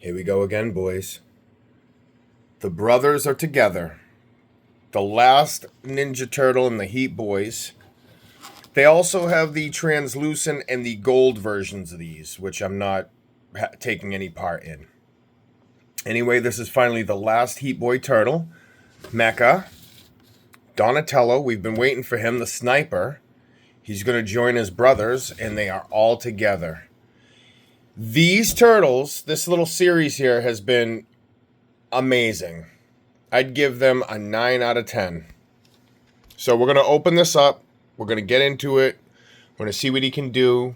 Here we go again, boys. The brothers are together. The last Ninja Turtle and the Heat Boys. They also have the translucent and the gold versions of these, which I'm not taking any part in. Anyway, this is finally the last Heat Boy Turtle. Mecha. Donatello, we've been waiting for him, the sniper. He's going to join his brothers, and they are all together. These turtles, this little series here has been amazing. I'd give them a 9 out of 10. So we're going to open this up. We're going to get into it. We're going to see what he can do.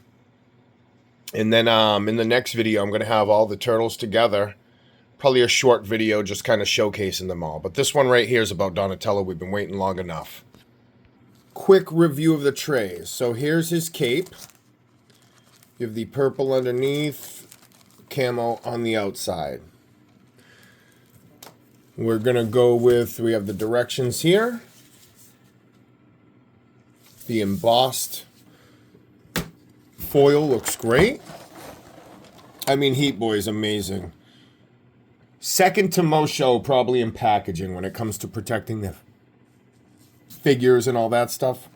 And then in the next video, I'm going to have all the turtles together. Probably a short video just kind of showcasing them all. But this one right here is about Donatello. We've been waiting long enough. Quick review of the trays. So here's his cape. You have the purple underneath, camo on the outside. We're going to go with, we have the directions here. The embossed foil looks great. I mean, Heat Boy is amazing. Second to Mosho probably in packaging when it comes to protecting the figures and all that stuff.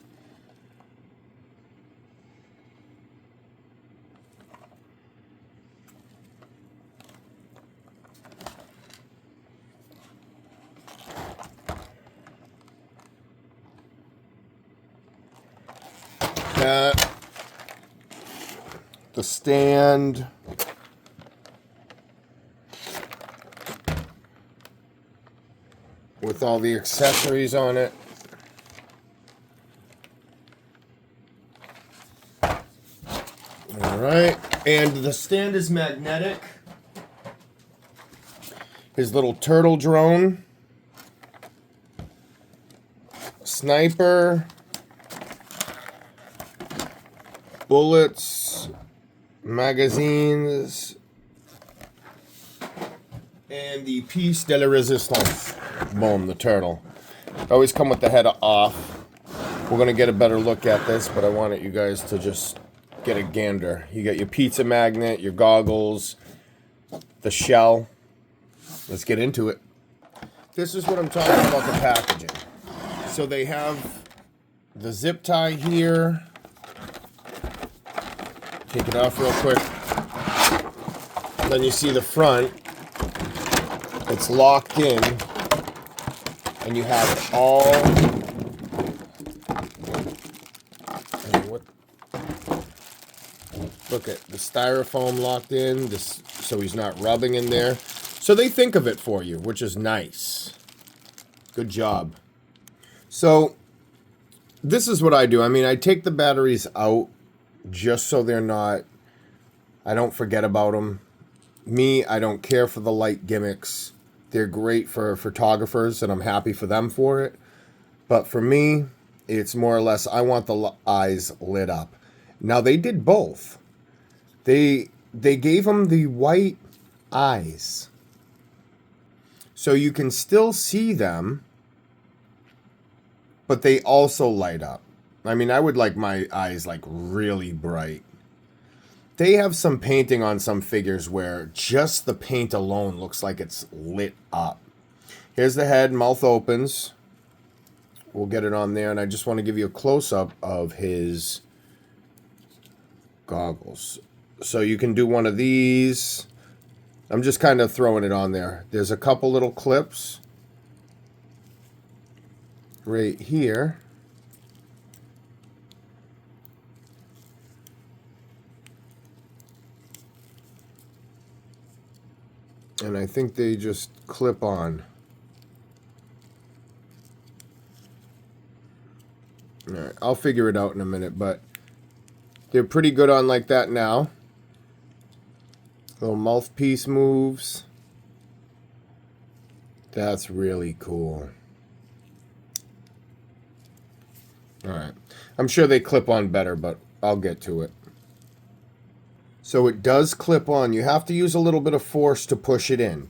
The stand. With all the accessories on it. Alright. And the stand is magnetic. His little turtle drone. Sniper. Bullets. Magazines. And the piece de la resistance. Boom, the turtle. Always come with the head off. We're going to get a better look at this, but I wanted you guys to just get a gander. You got your pizza magnet, your goggles, the shell. Let's get into it. This is what I'm talking about, the packaging. So they have the zip tie here. Take it off real quick. Then you see the front. It's locked in. And you have it all. Look at the styrofoam locked in, this, so he's not rubbing in there. So they think of it for you, which is nice. Good job. So this is what I do. I mean, I take the batteries out just so they're not, I don't forget about them. Me, I don't care for the light gimmicks. They're great for photographers, and I'm happy for them for it. But for me, it's more or less, I want the eyes lit up. Now, they did both. They gave them the white eyes. So you can still see them, but they also light up. I mean, I would like my eyes like really bright. They have some painting on some figures where just the paint alone looks like it's lit up. Here's the head, mouth opens. We'll get it on there, and I just want to give you a close-up of his goggles. So you can do one of these. I'm just kind of throwing it on there. There's a couple little clips right here. And I think they just clip on. All right, I'll figure it out in a minute, but they're pretty good on like that now. Little mouthpiece moves. That's really cool. All right. I'm sure they clip on better, but I'll get to it. So it does clip on. You have to use a little bit of force to push it in.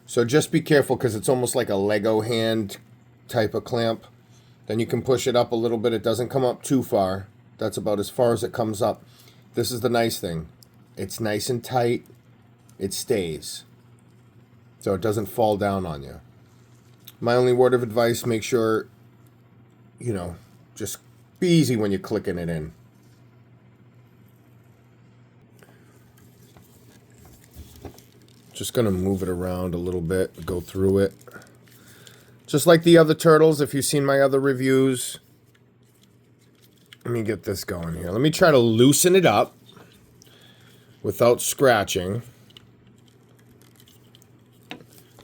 So just be careful because it's almost like a Lego hand type of clamp. Then you can push it up a little bit. It doesn't come up too far. That's about as far as it comes up. This is the nice thing. It's nice and tight. It stays. so it doesn't fall down on you. My only word of advice, make sure, you know, just be easy when you're clicking it in. Just going to move it around a little bit, go through it. Just like the other turtles, if you've seen my other reviews. Let me get this going here. Let me try to loosen it up without scratching.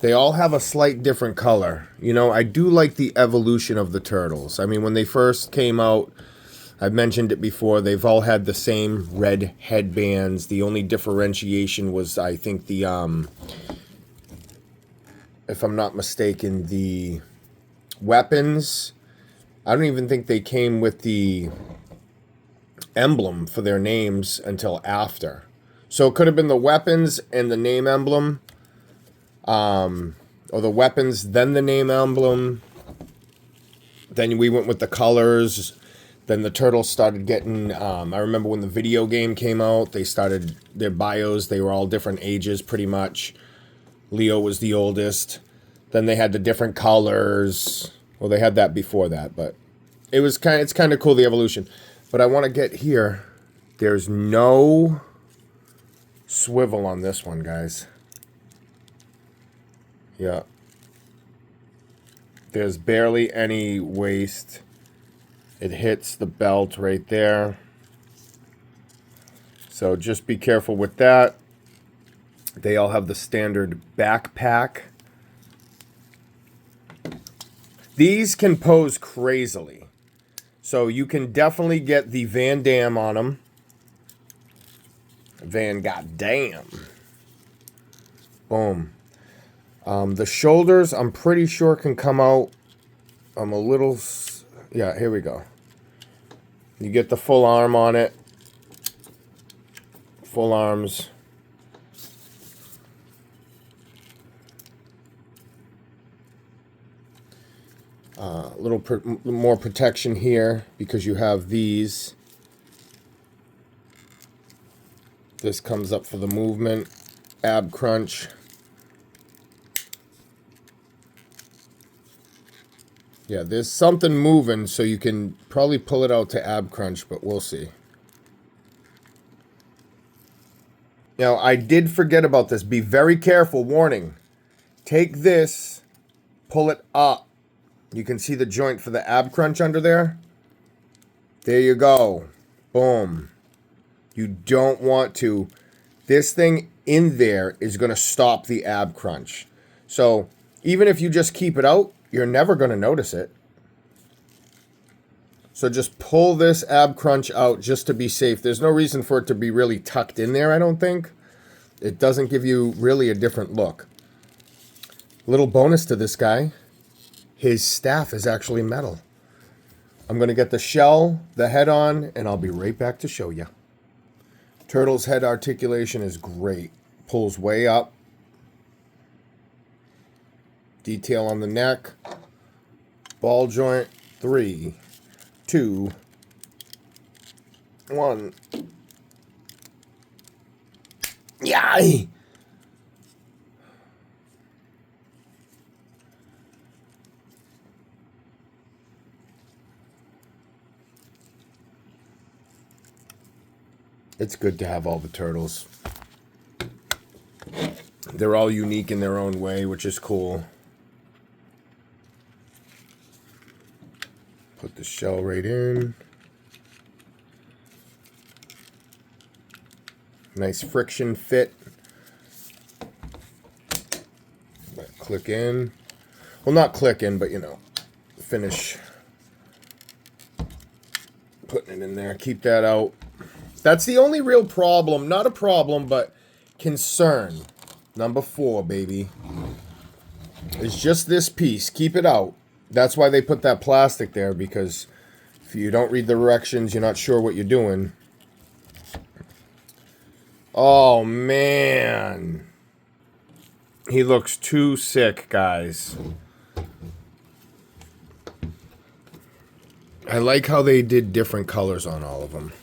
They all have a slight different color. You know, I do like the evolution of the turtles. I mean, when they first came out, I've mentioned it before, they've all had the same red headbands. The only differentiation was, I think, the, if I'm not mistaken, the weapons. I don't even think they came with the emblem for their names until after. So it could have been the weapons and the name emblem. Or the weapons, then the name emblem. Then we went with the colors. Then the turtles started getting, I remember when the video game came out, they started their bios. They were all different ages, pretty much. Leo was the oldest. Then they had the different colors. Well, they had that before that, but it's kind of cool, the evolution. But I want to get here. There's no swivel on this one, guys. Yeah. There's barely any waist. It hits the belt right there. So just be careful with that. They all have the standard backpack. These can pose crazily. So you can definitely get the Van Damme on them. Van goddamn. Boom. The shoulders, I'm pretty sure can come out. I'm a little... Yeah, here we go. You get the full arm on it. Full arms. A little more protection here because you have these. This comes up for the movement. Ab crunch. Yeah, there's something moving, so you can probably pull it out to ab crunch, but we'll see. Now, I did forget about this. Be very careful. Warning. Take this, pull it up. You can see the joint for the ab crunch under there. There you go. Boom. You don't want to. This thing in there is going to stop the ab crunch. So, even if you just keep it out, you're never going to notice it. So just pull this ab crunch out just to be safe. There's no reason for it to be really tucked in there, I don't think. It doesn't give you really a different look. Little bonus to this guy. His staff is actually metal. I'm going to get the shell, the head on, and I'll be right back to show you. Turtle's head articulation is great. Pulls way up. Detail on the neck. Ball joint. 3, 2, 1. Yay! It's good to have all the turtles. They're all unique in their own way, which is cool. Put the shell right in. Nice friction fit. Click in. Well, not click in, but you know, finish putting it in there. Keep that out. That's the only real problem. Not a problem, but concern. Number 4, baby. It's just this piece. Keep it out. That's why they put that plastic there, because if you don't read the directions, you're not sure what you're doing. Oh, man. He looks too sick, guys. I like how they did different colors on all of them.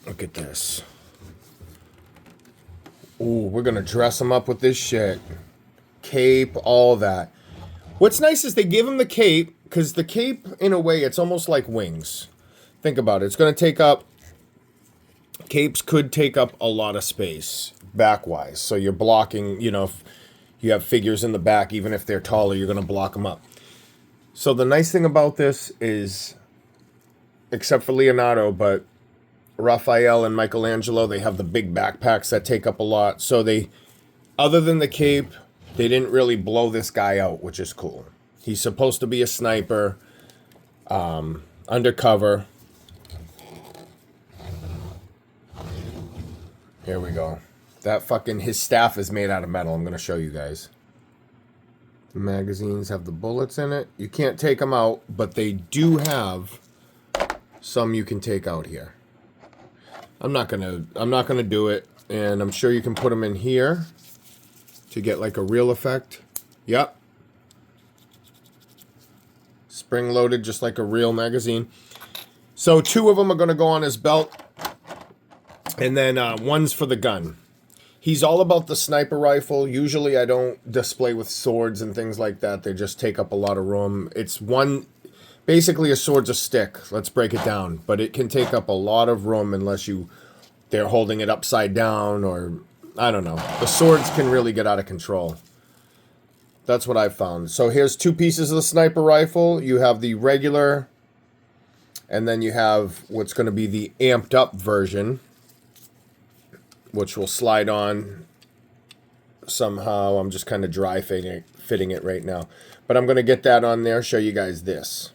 Look at this. Ooh, we're going to dress him up with this shit. Cape, all that. What's nice is they give him the cape, because the cape, in a way, it's almost like wings. Think about it. It's going to take up... Capes could take up a lot of space, back-wise. So you're blocking, you know, if you have figures in the back, even if they're taller, you're going to block them up. So the nice thing about this is, except for Leonardo, but Raphael and Michelangelo, they have the big backpacks that take up a lot. So they, other than the cape, they didn't really blow this guy out, which is cool. He's supposed to be a sniper, undercover. Here we go. That fucking, his staff is made out of metal. I'm going to show you guys. The magazines have the bullets in it. You can't take them out, but they do have some you can take out here. I'm not gonna do it, and I'm sure you can put them in here to get like a real effect. Yep. Spring loaded, just like a real magazine. So 2 of them are gonna go on his belt, and then one's for the gun. He's all about the sniper rifle. Usually I don't display with swords and things like that. They just take up a lot of room. It's one, basically a sword's a stick. Let's break it down. But it can take up a lot of room unless they're holding it upside down, or, I don't know. The swords can really get out of control. That's what I've found. So here's 2 pieces of the sniper rifle. You have the regular, and then you have what's going to be the amped up version, which will slide on somehow. I'm just kind of dry fitting it right now. But I'm going to get that on there, show you guys this.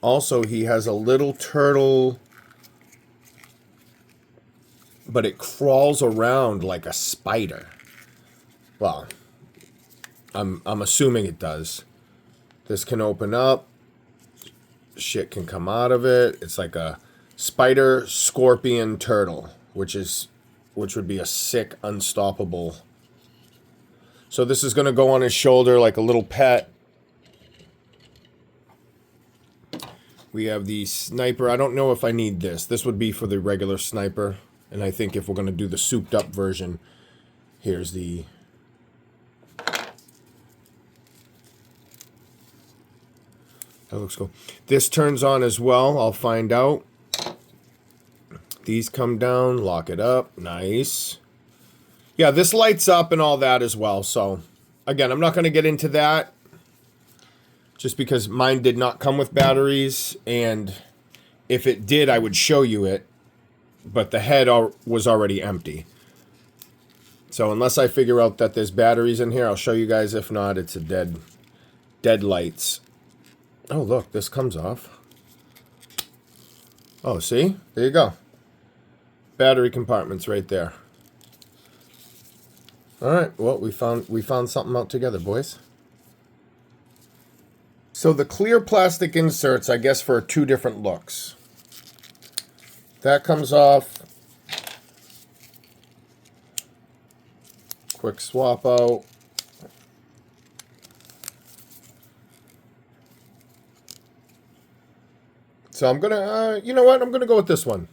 Also, he has a little turtle, but it crawls around like a spider. Well, I'm assuming it does. This can open up. Shit can come out of it. It's like a spider scorpion turtle, which would be a sick, unstoppable. So this is going to go on his shoulder like a little pet. We have the sniper. I don't know if I need this. This would be for the regular sniper. And I think if we're going to do the souped up version, here's the... That looks cool. This turns on as well. I'll find out. These come down, lock it up. Nice. Yeah, this lights up and all that as well. So, again, I'm not going to get into that, just because mine did not come with batteries. And if it did, I would show you it. But the head was already empty. So unless I figure out that there's batteries in here, I'll show you guys. If not, it's a dead lights. Oh, look, this comes off. Oh, see? There you go. Battery compartments right there. All right, well, we found something out together, boys. So the clear plastic inserts, I guess, for 2 different looks. That comes off. Quick swap out. So I'm gonna, you know what? I'm gonna go with this one.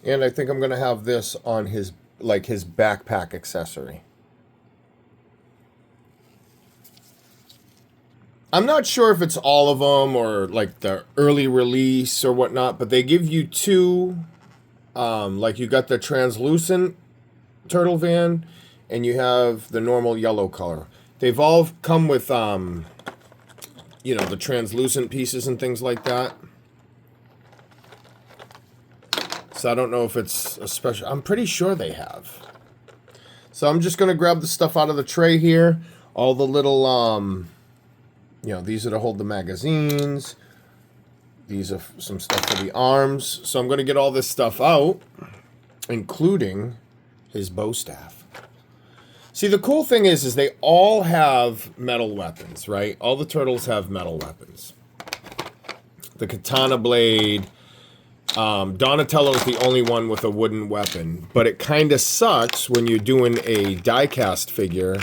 And I think I'm gonna have this on his backpack accessory. I'm not sure if it's all of them or like the early release or whatnot, but they give you 2. Like you got the translucent turtle van, and you have the normal yellow color. They've all come with, you know, the translucent pieces and things like that. So I don't know if it's a special. I'm pretty sure they have. So I'm just going to grab the stuff out of the tray here. All the little, you know, these are to hold the magazines. These are some stuff for the arms. So I'm going to get all this stuff out, including his bow staff. See, the cool thing is they all have metal weapons, right? All the turtles have metal weapons. The katana blade. Donatello's the only one with a wooden weapon. But it kind of sucks when you're doing a die-cast figure.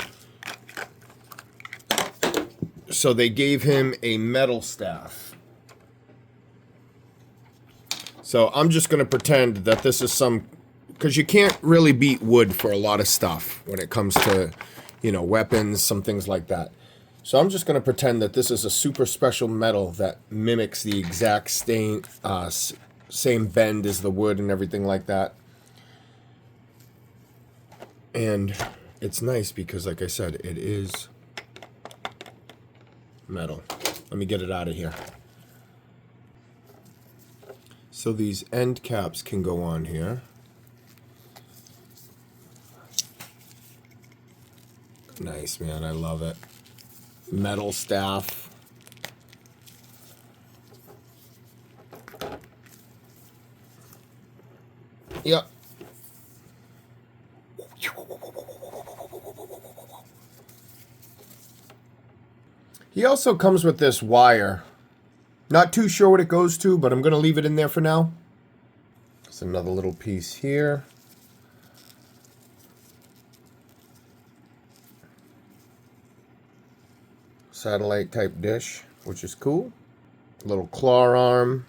So they gave him a metal staff. So I'm just going to pretend that this is some, because you can't really beat wood for a lot of stuff when it comes to, you know, weapons, some things like that. So I'm just going to pretend that this is a super special metal that mimics the exact same bend as the wood and everything like that. And it's nice because, like I said, it is metal. Let me get it out of here. So these end caps can go on here. Nice, man. I love it. Metal staff. Yep. He also comes with this wire. Not too sure what it goes to, but I'm going to leave it in there for now. There's another little piece here. Satellite type dish, which is cool. Little claw arm.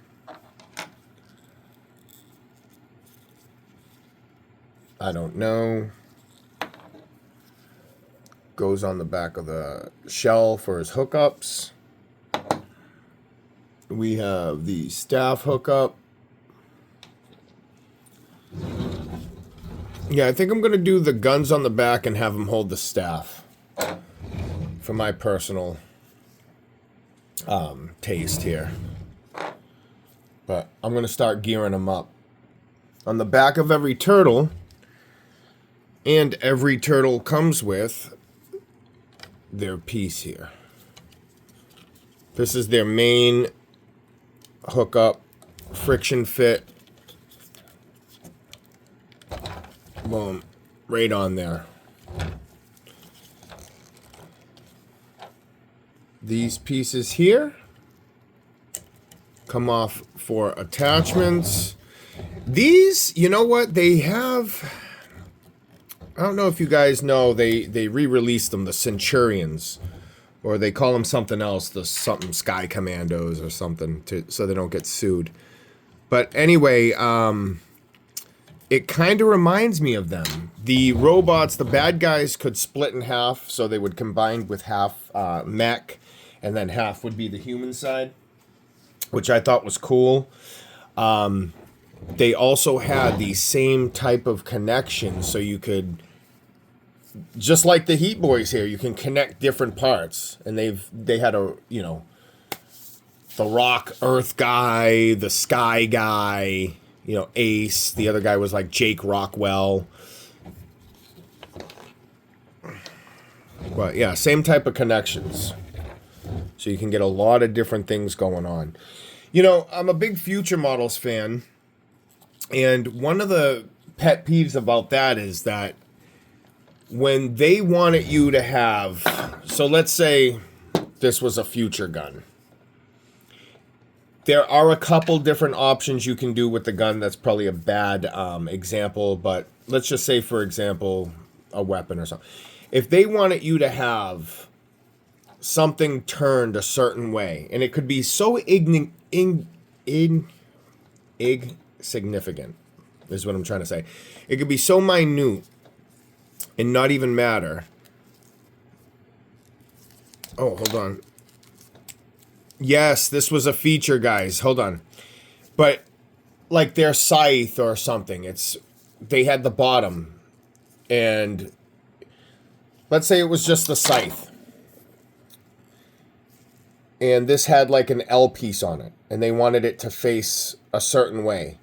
I don't know. Goes on the back of the shell for his hookups. We have the staff hookup. Yeah, I think I'm going to do the guns on the back and have him hold the staff. For my personal taste here. But I'm going to start gearing them up. On the back of every turtle, and every turtle comes with their piece here. This is their main hookup, friction fit. Boom, right on there. These pieces here come off for attachments. These, you know what, they have, I don't know if you guys know, they re-released them, the Centurions, or they call them something else, the something Sky Commandos or something, so they don't get sued. But anyway, it kind of reminds me of them. The robots, the bad guys could split in half, so they would combine with half mech, and then half would be the human side, which I thought was cool. They also had the same type of connection, so you could, just like the Heat Boys here, you can connect different parts. And they had a, you know, the Rock Earth guy, the Sky guy, you know, Ace. The other guy was like Jake Rockwell. But yeah, same type of connections. So you can get a lot of different things going on. You know, I'm a big Future Models fan. And one of the pet peeves about that is that when they wanted you to have... So let's say this was a Future gun. There are a couple different options you can do with the gun. That's probably a bad example. But let's just say, for example, a weapon or something. If they wanted you to have something turned a certain way, and it could be so insignificant, is what I'm trying to say. It could be so minute and not even matter. Oh, hold on. Yes, this was a feature, guys. Hold on. But like their scythe or something, they had the bottom, and let's say it was just the scythe. And this had like an L piece on it, and they wanted it to face a certain way.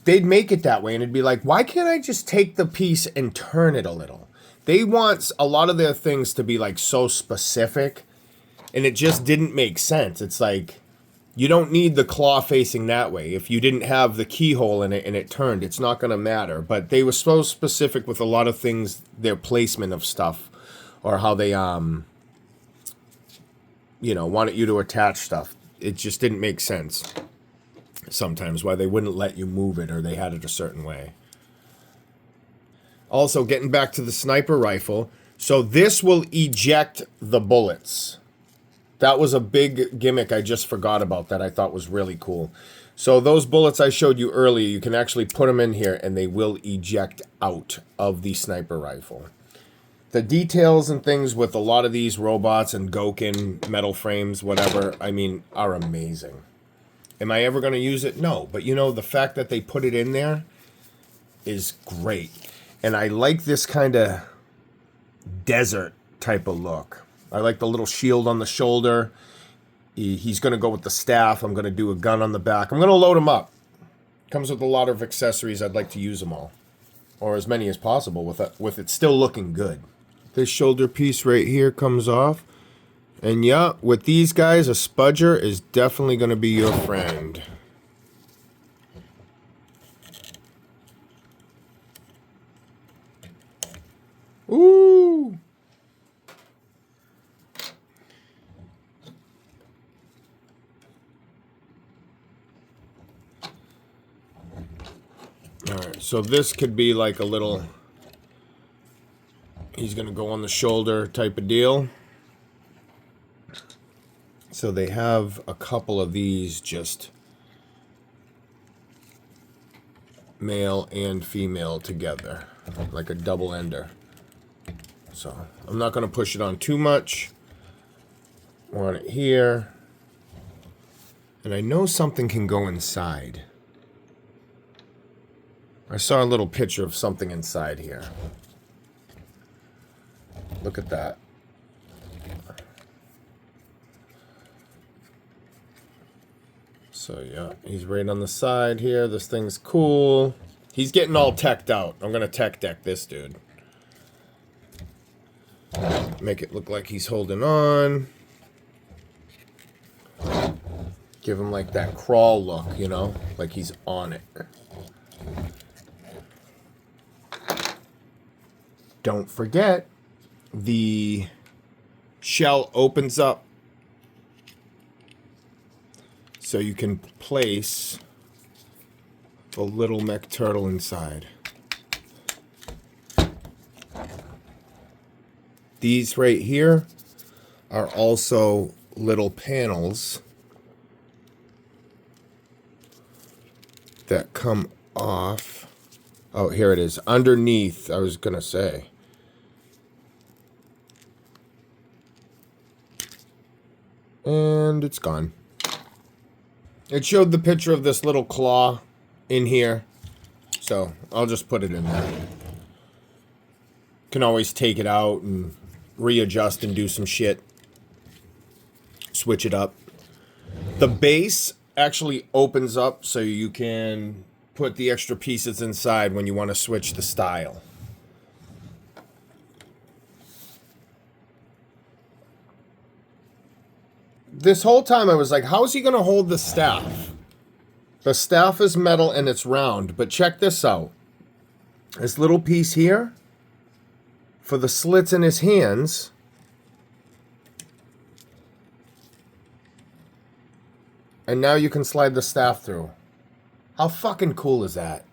They'd make it that way, and it'd be like, why can't I just take the piece and turn it a little? They want a lot of their things to be like so specific, and it just didn't make sense. It's like, you don't need the claw facing that way. If you didn't have the keyhole in it and it turned, it's not going to matter. But they were so specific with a lot of things, their placement of stuff, or how they, you know, wanted you to attach stuff. It just didn't make sense sometimes why they wouldn't let you move it, or they had it a certain way. Also, getting back to the sniper rifle, so this will eject the bullets. That was a big gimmick I just forgot about that I thought was really cool. So those bullets I showed you earlier, you can actually put them in here and they will eject out of the sniper rifle. The details and things with a lot of these robots and Gokin metal frames, whatever, I mean, are amazing. Am I ever going to use it? No. But, you know, the fact that they put it in there is great. And I like this kind of desert type of look. I like the little shield on the shoulder. He's going to go with the staff. I'm going to do a gun on the back. I'm going to load him up. Comes with a lot of accessories. I'd like to use them all. Or as many as possible with it still looking good. This shoulder piece right here comes off. And yeah, with these guys, a spudger is definitely going to be your friend. Ooh! Alright, so this could be like a little... He's going to go on the shoulder type of deal. So they have a couple of these just male and female together. Like a double ender. So I'm not going to push it on too much. Want it here. And I know something can go inside. I saw a little picture of something inside here. Look at that. So yeah, he's right on the side here. This thing's cool. He's getting all teched out. I'm gonna tech deck this dude. Make it look like he's holding on. Give him like that crawl look, you know? Like he's on it. Don't forget, the shell opens up so you can place the little mech turtle inside. These right here are also little panels that come off. Oh, here it is. Underneath, I was gonna say. And it's gone. It showed the picture of this little claw in here. So I'll just put it in there. Can always take it out and readjust and do some shit. Switch it up. The base actually opens up so you can put the extra pieces inside when you want to switch the style. This whole time I was like, how is he going to hold the staff? The staff is metal and it's round, but check this out. This little piece here for the slits in his hands. And now you can slide the staff through. How fucking cool is that?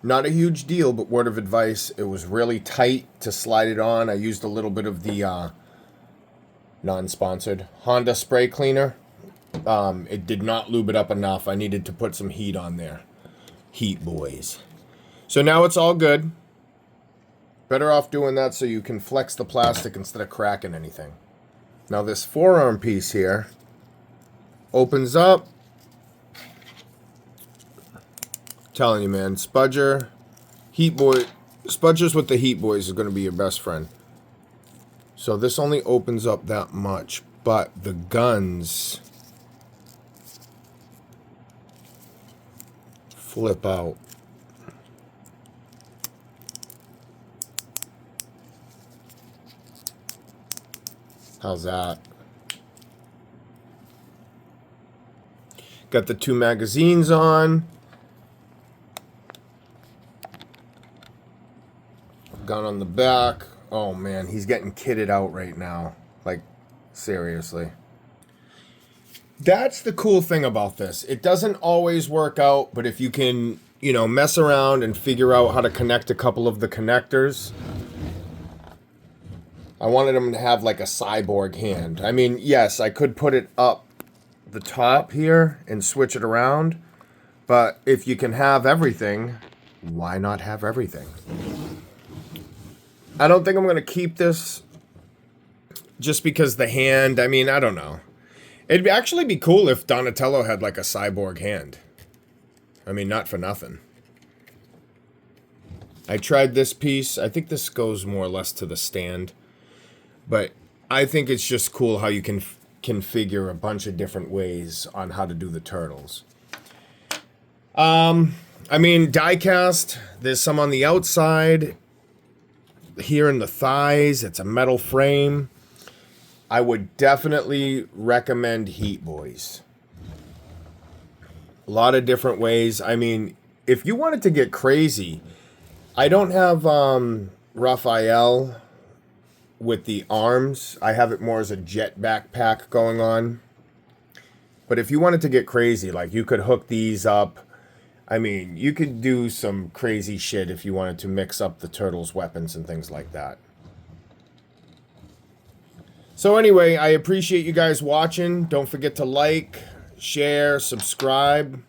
Not a huge deal, but word of advice, it was really tight to slide it on. I used a little bit of the non-sponsored Honda spray cleaner. It did not lube it up enough. I needed to put some heat on there. Heat, boys. So now it's all good. Better off doing that so you can flex the plastic instead of cracking anything. Now this forearm piece here opens up. Telling you, man, Spudger, Heat Boy, Spudgers with the Heat Boys is going to be your best friend. So this only opens up that much, but the guns flip out. How's that? Got the 2 magazines on. Gun on the back. Oh man, he's getting kitted out right now. Like, seriously. That's the cool thing about this. It doesn't always work out, but if you can, you know, mess around and figure out how to connect a couple of the connectors, I wanted him to have like a cyborg hand. I mean, yes, I could put it up the top here and switch it around. But if you can have everything, why not have everything? I don't think I'm going to keep this just because the hand, I mean, I don't know. It'd actually be cool if Donatello had like a cyborg hand. I mean, not for nothing. I tried this piece. I think this goes more or less to the stand. But I think it's just cool how you can configure a bunch of different ways on how to do the turtles. I mean, die-cast, there's some on the outside. Here in the thighs, it's a metal frame. I would definitely recommend Heat Boys. A lot of different ways. I mean, if you wanted to get crazy, I don't have Raphael with the arms. I have it more as a jet backpack going on. But if you wanted to get crazy, like you could hook these up. I mean, you could do some crazy shit if you wanted to mix up the turtles' weapons and things like that. So anyway, I appreciate you guys watching. Don't forget to like, share, subscribe.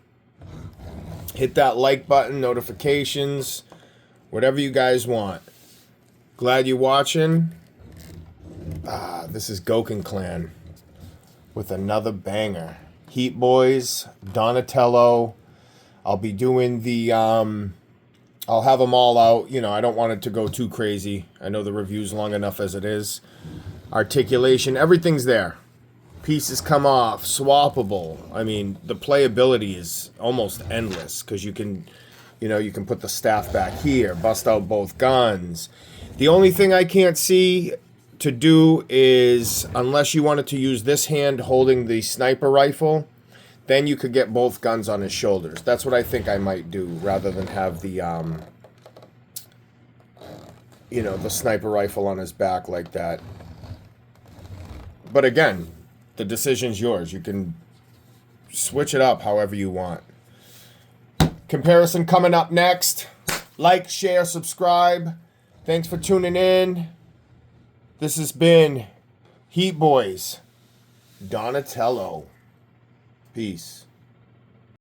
Hit that like button, notifications, whatever you guys want. Glad you're watching. This is Gouken Clan with another banger. Heat Boys, Donatello. I'll be doing the, I'll have them all out. You know, I don't want it to go too crazy. I know the review's long enough as it is. Articulation, everything's there. Pieces come off, swappable. I mean, the playability is almost endless because you can, you know, you can put the staff back here, bust out both guns. The only thing I can't see to do is, unless you wanted to use this hand holding the sniper rifle, then you could get both guns on his shoulders. That's what I think I might do, rather than have the, you know, the sniper rifle on his back like that. But again, the decision's yours. You can switch it up however you want. Comparison coming up next. Like, share, subscribe. Thanks for tuning in. This has been Heat Boys, Donatello. Peace.